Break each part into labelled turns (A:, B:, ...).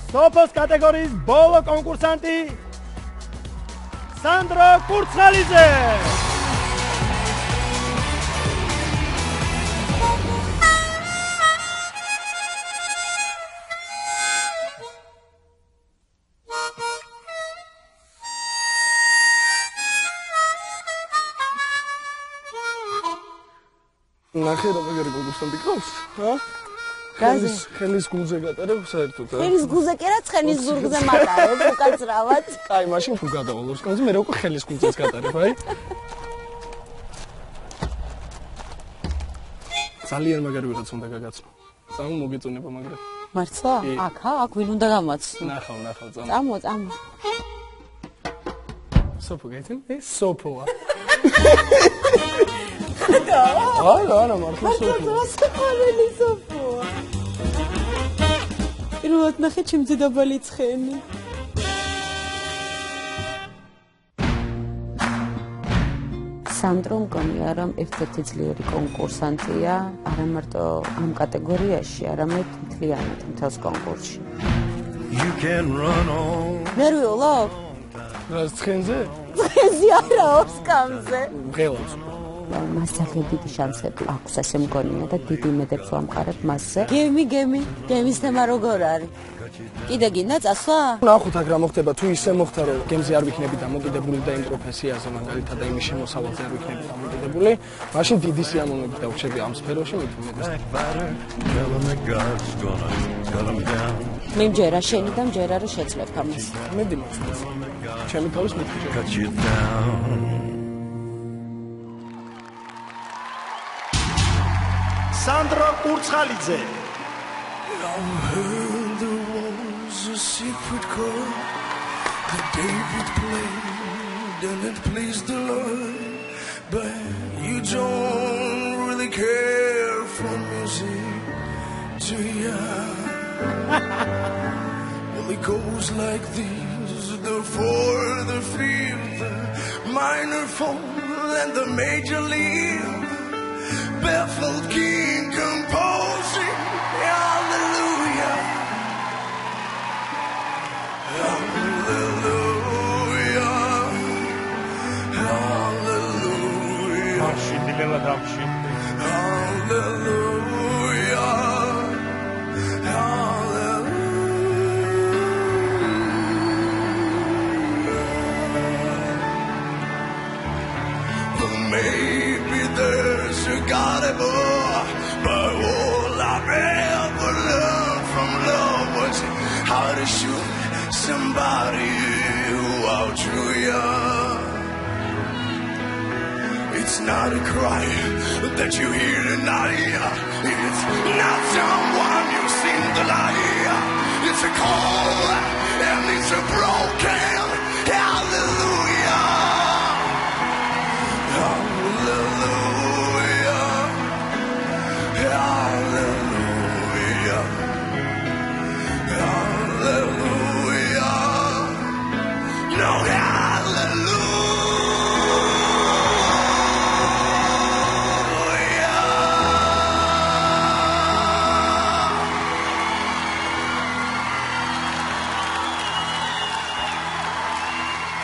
A: სოფოს კატეგორიის ბოლო კონკურსანტი სანდრო კურცხალიძე.
B: ნახე რა მაგარი კონკურსანტი ყავს? ჰა? ხელის გულზე გატარებ საერთოდ.
C: ხელის გულზე კი რა ცხენის ზურგზე მატარებ უკაცრავად.
B: კაი, მაშინ თუ გადავალოს კანზე მე რა უკვე ხელის გულზეც გატარებ, აი. ძალიან მაგარი ვიღაც უნდა გაგაცნო. წამო მოგეწონება მაგრამ.
C: მართლა? აქ ვინ უნდა გამაცნო?
B: ნახავ, წამო.
C: წამო.
B: სოფო გაიცენ? სოფოა. არა, მართლა სოფოა.
C: სოფოა. პირველად ნახე ჩემზე დაბალი ცხენი. სანდრო მგონია რომ ერთ-ერთი ძლიერი კონკურსანტია, არა მარტო ამ კატეგორიაში, არამედ მთლიანად მთელს კონკურსში. ნერვიულობ?
B: რა ცხენზე?
C: ცხენზე არა, ოსკამზე.
B: ღელავს.
C: მას ძალიან დიდი შანსები აქვს, ასე მგონია და დიდი იმედებს ვამყარებ მასზე. გემის თემა როგორ არის? კიდე გინდა წასვლა?
B: ნახოთ აქ რა მოხდება, თუ ისე მოხდა რომ გემზე არ ვიქნები დამოკიდებული და იმ პროფესიაზე მაგალითად და იმის შემოსავალზე არ ვიქნები დამოკიდებული, მაშინ დიდი სიამოვნებით დავრჩები ამ სფეროში მით უმეტეს.
C: მე მჯერა შენი და მჯერა რომ შეძლებ ამას.
B: მედი მაქვს. ჩემი თავის მეთქი.
A: სანდრო კურცხალიძე.
D: A secret chord that David played and it pleased the Lord, but you don't really care for music, do ya? Well, it goes like this: the fourth, the fifth, the minor fall, and the major lead. Baffled king composing, hallelujah. Maybe there's a God above, but all I've ever learned from love was how to shoot somebody who outdrew you. It's not a cry that you hear tonight. It's not someone you've seen the light. It's a call and it's a broken hallelujah. Hallelujah. Hallelujah. Hallelujah. No hallelujah.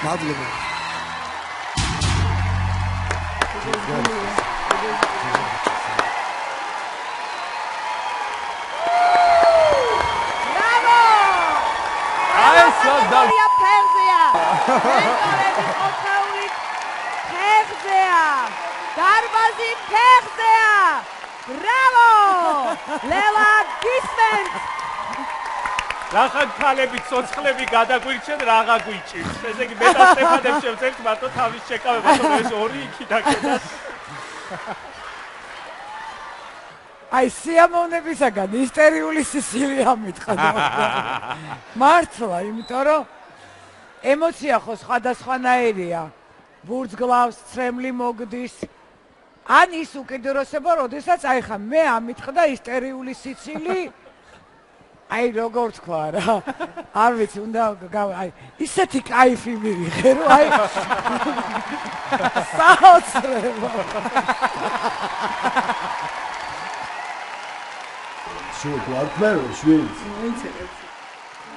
B: მადლობა.
E: დარბაზი ფეხზეა. ბრავო! ლევან გისმენთ.
A: რახან ქალები ცოცხლები გადაგვირჩენ, რაღა გვიჭირს. ესე იგი მე და სტეფანემ შევწერთ მარტო თავის შეკავება, რომ ეს ორი იქით აკეთებს.
E: აი სიამოვნებისაგან ისტერიული სისხლია მითხადა. მართლა, იმიტომ რომ ემოცია ხო სხვადასხვანაირია. ბურძგლავს, ცრემლი მოგდის. ან ის უკიდურესობა, როდესაც აი ხა მე ამითხრა ისტერიული სიცილი. აი როგორ თქვა რა. არ ვიცი, უნდა აი ისეთი кайფი მივიღე, რომ აი საოცრება.
F: სულ გვაქვს მე რო შვილი.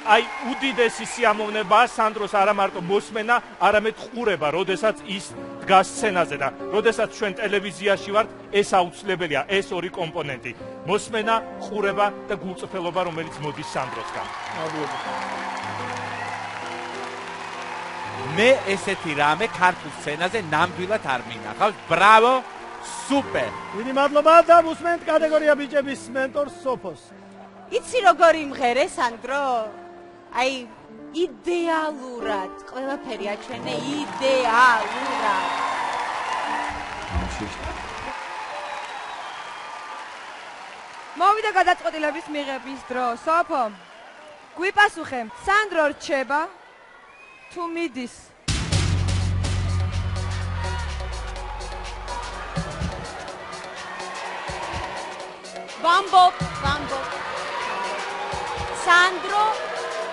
A: აი უდიდესი სიამოვნებაა სანდროს არა მარტო მოსმენა, არამედ ყურება, როდესაც ის დგას სცენაზე და როდესაც ჩვენ ტელევიზიაში ვართ, ეს აუცილებელია, ეს ორი კომპონენტი. მოსმენა, ყურება და გულწრფელობა, რომელიც მოდის სანდროსგან.
F: მე ესეთი რამე ქართულ სცენაზე ნამდვილად არ მინახავს. ბრავო, სუპერ.
G: დიდი მადლობა და უსმენთ კატეგორია ბიჭების მენტორს სოფოს.
H: იცი როგორი იმღერე სანდრო? აი იდეალურად ყველაფერი აჩვენე იდეალურად.
I: მოვიდა გადაწყვეტილების მიღების დრო. სოფო, გვიპასუხე, სანდრო რჩება თუ მიდის?
H: ვამბობ. სანდრო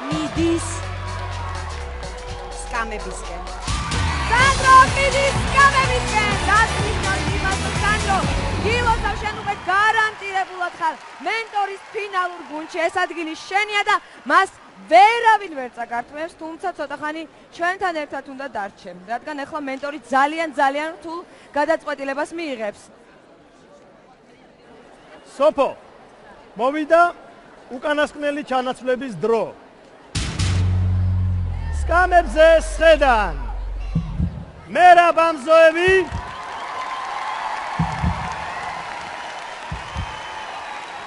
H: მიდის სკამებისკენ.
I: სანდრო მიდის სკამებისკენ. გასვლის იმას სანდრო. გილოცავ შენ უკვე გარანტირებულად ხარ მენტორის ფინალურ გუნდში. ეს ადგილი შენია და მას ვერავინ ვერ წაგართმევს, თუმცა ცოტა ხანი ჩვენთან ერთად უნდა დარჩე, რადგან ახლა მენტორი ძალიან რთულ გადაწყვეტილებას მიიღებს.
G: სოფო, მოვიდა უკანასკნელი ჩანაცვლების დრო. სკამებზე სხედან. მერა ბამზოევი.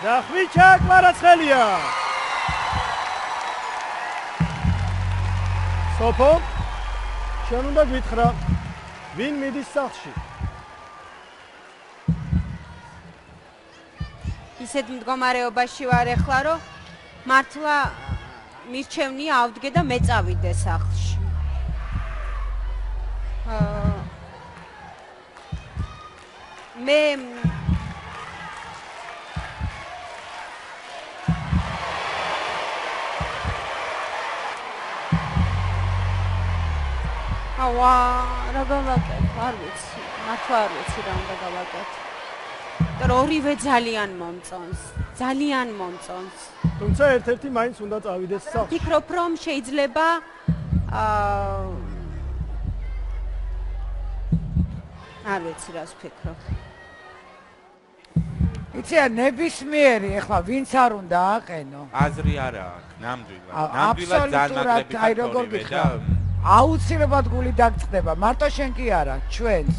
G: და ხვიჩა კვარაცხელია. სოფო, შენ უნდა გვითხრა, ვინ მიდის სახლში?
H: ისეთ მდგომარეობაში ვარ ახლა, რომ მართლა მირჩევნია ავდგე და მე წავიდე სახლში. მე რა გავაკეთე? არ ვიცი, მართლა არ ვიცი რა უნდა გავაკეთე. ორივე ძალიან მომწონს.
G: თუმცა ერთ-ერთი მაინც უნდა წავიდეს სახლში.
H: ფიქრობ, რომ შეიძლება არ ვიცი რას ვფიქრობ.
E: იცი, ნებისმიერი ახლა ვინც არ უნდა აყენო.
F: აზრი არა აქვს, ნამდვილად
E: აბსოლუტურად, აი როგორ გითხრა. აუცილებლად გული დაგწყდება, მარტო შენ კი არა, ჩვენს.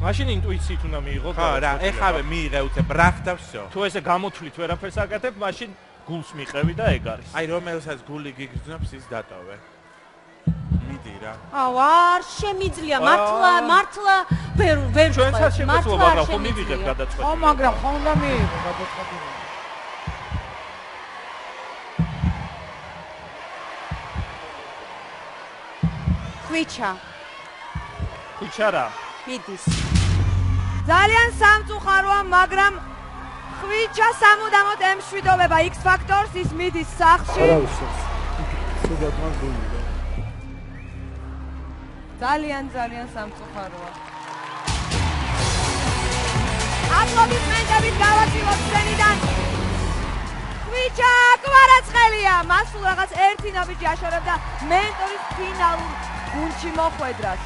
A: მაშინ ინტუიციით უნდა მიიღოთ.
F: ხო რა, ეხავე მიიღე უცე ბრახ და всё.
A: თუ ესე გამოთვლით ვერაფერს აკეთებ, მაშინ გულს მიყევი და ეგ არის.
F: აი რომელსაც გული გიგრძნობს, ის დატოვე. მიდი რა.
H: არ შემიძლია, მართლა ვერ
A: ჩვენსაც შემეძლო, მაგრამ ხომ მივიღებ გადაწყვეტილება.
E: ხო, მაგრამ ხომ უნდა მიიღო გადაწყვეტილება.
A: ხვიჩა რა?
H: მიდის.
I: ძალიან სამწუხაროა, მაგრამ ხვიჩა სამუდამოდ ემშვიდობება X Factors, ის მიდის სახლში. ძალიან სამწუხაროა. აპლოდისმენტებით გავაცილოთ სცენიდან. ხვიჩა კვარაცხელია, მას სულ რაღაც ერთი ნაბიჯი აშორებდა მენტორის ფინალურ გუნდში მოხვედრას.